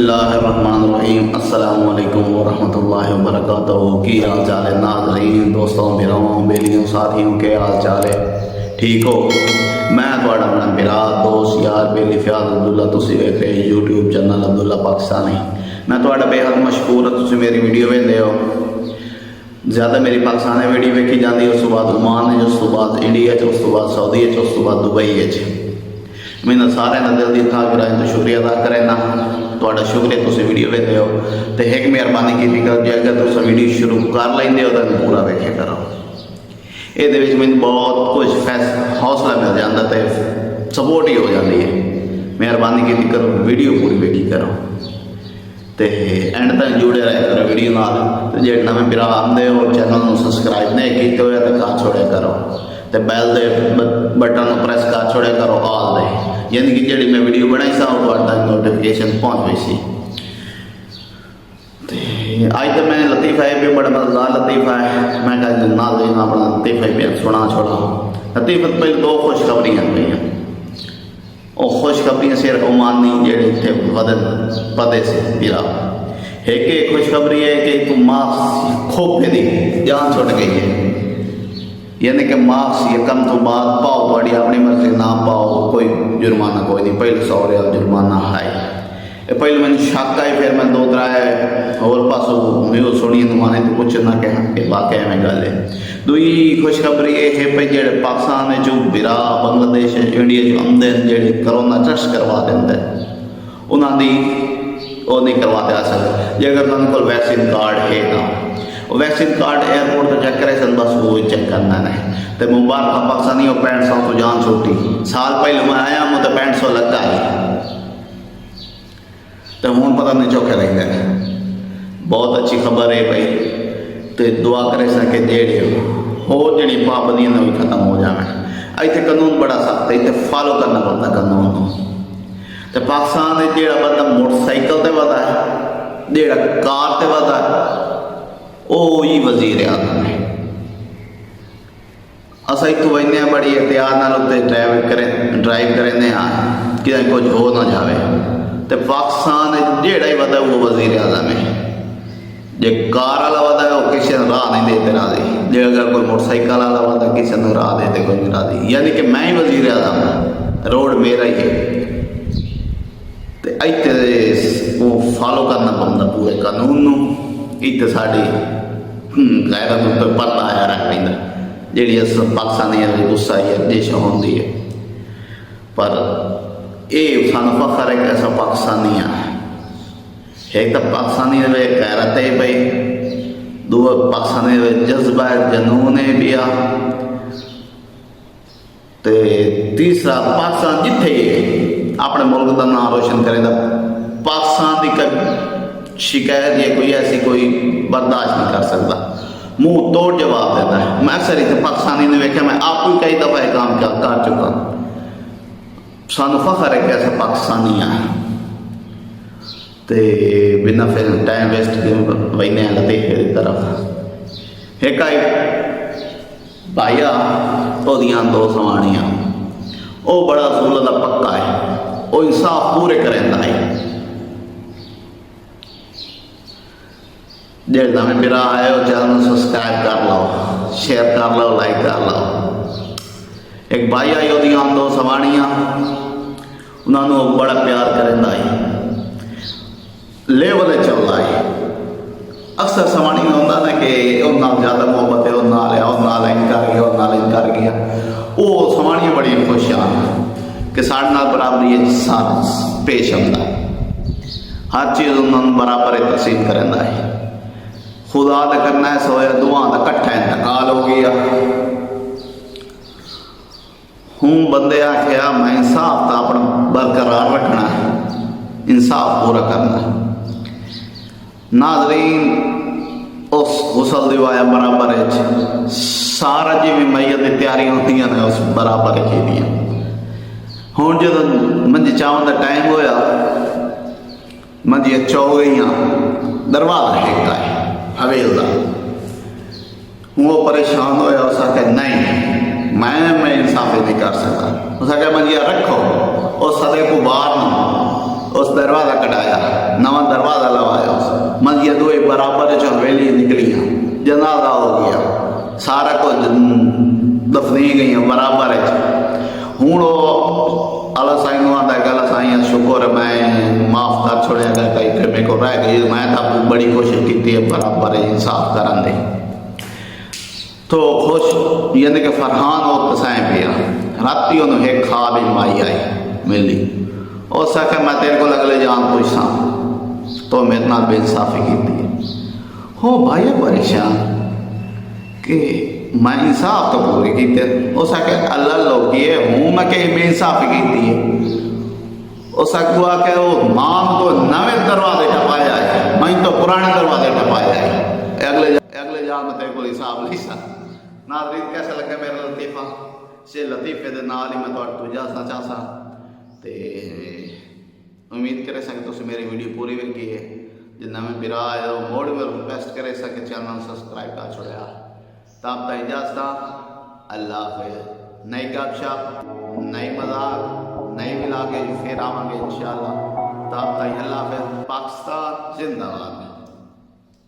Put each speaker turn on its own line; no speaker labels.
बिस्मिल्लाहिर्रहमानिर्रहीम अस्सलामु अलैकुम वरहमतुल्लाहि वबरकातुहू। की हाल चाल है नाज़रीन, दोस्तों, बिराओं, बेलियों, साथियों, के हाल चाल है? ठीक हो? मैं थोड़ा अपना बिरा दोस्त यार बेली फ़याज़ अब्दुल्ला, तुसी वेख रहे यूट्यूब चैनल अब्दुल्ला पाकिस्तानी। मैं थोड़ा बेहद मशहूर है, तुसी मेरी वीडियो वेंदे हो। ज़्यादा मेरी पाकिस्तानी वीडियो वेखी जाती है, उस तो बाद ओमान, उस तो बाद इंडिया, उस तो बाद सऊदी, उस तो बाद दुबई। मैंने सारे दिल की था फिर तो शुक्रिया अदा करें ना, थोड़ा शुक्रिया तुम वीडियो वेंदे हो। तो एक मेहरबानी की कर जे अगर तुम वीडियो शुरू कर लेंदे हो तो पूरा वेखे करो। ये मैं बहुत कुछ हौसला मिल जाता तो सपोर्ट ही हो जाती है। मेहरबानी की करो, वीडियो पूरी वेखी करो तो एंड तक जुड़े रहे करो वीडियो नाल। जे नवे बिरा आते हो चैनल में सबसक्राइब नहीं किए हुए तो कर छोड़े करो, तो बैल दे बटन प्रेस कर छोड़े करो ऑल दे, यानी कि जी मैं वीडियो बनाई सा तक नोटिफिकेशन पहुँच गई सी। अज तो मैंने लतीफ़ा है भी बड़ा मज़ेदार लतीफ़ा है, मैं कहा नाल अपना लतीफ़ा भी सुना छोड़ा। लतीफ़ा पहले दो खुशखबरियाँ पई, और खुशखबरियाँ सिर्फ ओमानी जेडे इतने वदन पते से बिरा। एक खुशखबरी है कि तू मास्क खोपे दी जान छुट गई है, यानी कि मास्क ये कम तो बाद पाओ, थोड़ी अपनी मर्जी ना पाओ, कोई जुर्माना कोई नहीं। पहले 100 रियाल जुर्माना है। पहले मैंने शक आई, फिर मैं 2-3 और पासों न्यूज़ सुनी तो मैंने तो कुछ ना कहा वाकई में गल है। दूई खुशखबरी ये है भाई जेडे पाकिस्तान जो बिरा बांग्लादेश इंडिया जो आमदे जेडे कोरोना टेस्ट करवा देंगे उन्होंने वो नहीं करवाते आ सकते जे अगर उन्होंने को वैक्सीन कार्ड है ना, वैक्सीन कार्ड एयरपोर्ट तो चेक करे सन, बस वो चेक करना है। तो मुबारक पाकिस्तानी 6500 तो जान छुट्टी। साल पहले मैं आया हूँ तो 6500 लगा है, तो हूँ पता नहीं चौके लगते हैं। बहुत अच्छी खबर है भाई, तो दुआ करे सके जेड़े हो जी पाबंदियां भी खत्म हो जाए। इतने कानून बड़ा सख्त है, इतने फॉलो करना पड़ता कानून। तो पाकिस्तान जो बंदा मोटरसाइकिल से वधा है, जो कार से वधा है, वो ही वजीर आजम है। असा इतों वजने बड़ी एहतियात नाल उत्ते ड्राइव करें कि कुछ हो ना जाए। तो पाकिस्तान जेड़ा ही वधा वो वजीर आजम है। जे कार वाला वधा है वो किसी ने राह नहीं देते राजी, जे अगर कोई मोटरसाइकिल वाला वधा किसी ने राह देते कोई नहीं राजी, यानी कि मैं ही वजीर आजम, रोड मेरा ही है। तो इतने वो फॉलो करना पड़ता पूरे कानून। इतने साड़ी गैरत उत्ते पर्दा आया रख पैंदा जी पाकिस्तानी गुस्सा है देश होंगी है। पर ये सानू फखर है कि ऐसा पाकिस्तानी है। एक तो पाकिस्तानी गैरत है भाई, दो पाकिस्तानी जज्बा जनून है भी आ, ते तीसरा पाकिस्तान जिथे अपने मुल्क का नाम रोशन करेगा। पाकिस्तान की शिकायत या कोई ऐसी कोई बर्दाश्त नहीं कर सकता, मुंह तोड़ जवाब देता है। मैं अक्सर इतने पाकिस्तानी ने वेख्या, मैं आप भी कई दफ़ा यह काम कर चुका। सानू फखर है कि ऐसा पाकिस्तानी है। तो बिना फिर टाइम वेस्ट वहीने लतीफे की तरफ एक आई भाईया ओदियां 2 सवाणियां, वो बड़ा सूल का पक्का है, वो इंसाफ पूरे करेंदा है। जे नवे बिरा आए हो चैनल सब्सक्राइब कर लो, शेयर कर लो, लाइक कर लो। एक भाई आई ओदियां 2 सवाणियां, उन्होंने बड़ा प्यार करेंदा है, लेवल चलता है। अक्सर सवाणी में होता ना कि उन्हें ज़्यादा मोहब्बत है, उन्हें कर गया। वो सवाणियां बड़ी खुश हैं कि साढ़े नाल बराबरी साथ पेश आता है, हर चीज़ उन्होंने बराबर तकसीम करेंदा है। खुदा तो करना है सोया दुआ का कट्ठा इंतकाल हो गया। हूँ बंदे आख्या मैं इंसाफ तो अपना बरकरार रखना है, इंसाफ पूरा करना है। नाज़रीन उस गुसल दिवाया बराबर है, सारा जी भी मैयत की तैयारी होती है उस बराबर की। हूँ जो मंजी चावन का टाइम होया, मंजियां चौ गई, दरवाजा हेका है हवेल का। वो परेशान होया, उस आखे नहीं मैं इंसाफी नहीं कर सकता। उस आखे मंजिया रखो और सदे को बाहर ना उस दरवाज़ा कटाया, नवा दरवाज़ा लवाया, मंजिया दो बराबर च हवेली निकलियाँ, जनाजा हो गया, सारा कुछ दफनी गई बराबर हूँ। अल्लाह साईं आंदा है अल्लाह साईं शुक्र मैं माफ़ कर छोड़िया गया कई मेरे को रह गई, मैं तो बड़ी कोशिश की बराबर इंसाफ करन दे। तो खुश यानी कि फरहान और तसाएं पिया राती उन्होंने एक ख्वाब माई आई मिली, उस आखे मैं तेरे को अगले जान पूछा तो मेरे नाल बेइंसाफी की हो भाई परेशान कि मैं इंसाफ तो पूरी की, उस आखे अल्लाह लोग ये हूँ मैं कहीं बेइंसाफी की। उस अगुआ के वो मां तो नवे दरवाजे टपाया है, मैं तो पुराने दरवाजे टपाया है, अगले जान में तेरे को हिसाब नहीं सा। नाज़रीन कैसा लगा मेरा लतीफ़ा, से लतीफ़े के नाल ही मैं तो इजाज़त चाहता ते उम्मीद करे सके तुम मेरी वीडियो पूरी वेखी है। जो नवे बिरा आए हो मोड़ में रिक्वेस्ट करे सके चैनल सब्सक्राइब कर छोड़िया। तब तक इजाज़त, अल्लाह हाफ़िज़। नई गपशप नई मजाक नई मिला के फिर आवांगे इंशाअल्लाह। तब तक अल्लाह हाफ़िज़। पाकिस्तान जिंदाबाद।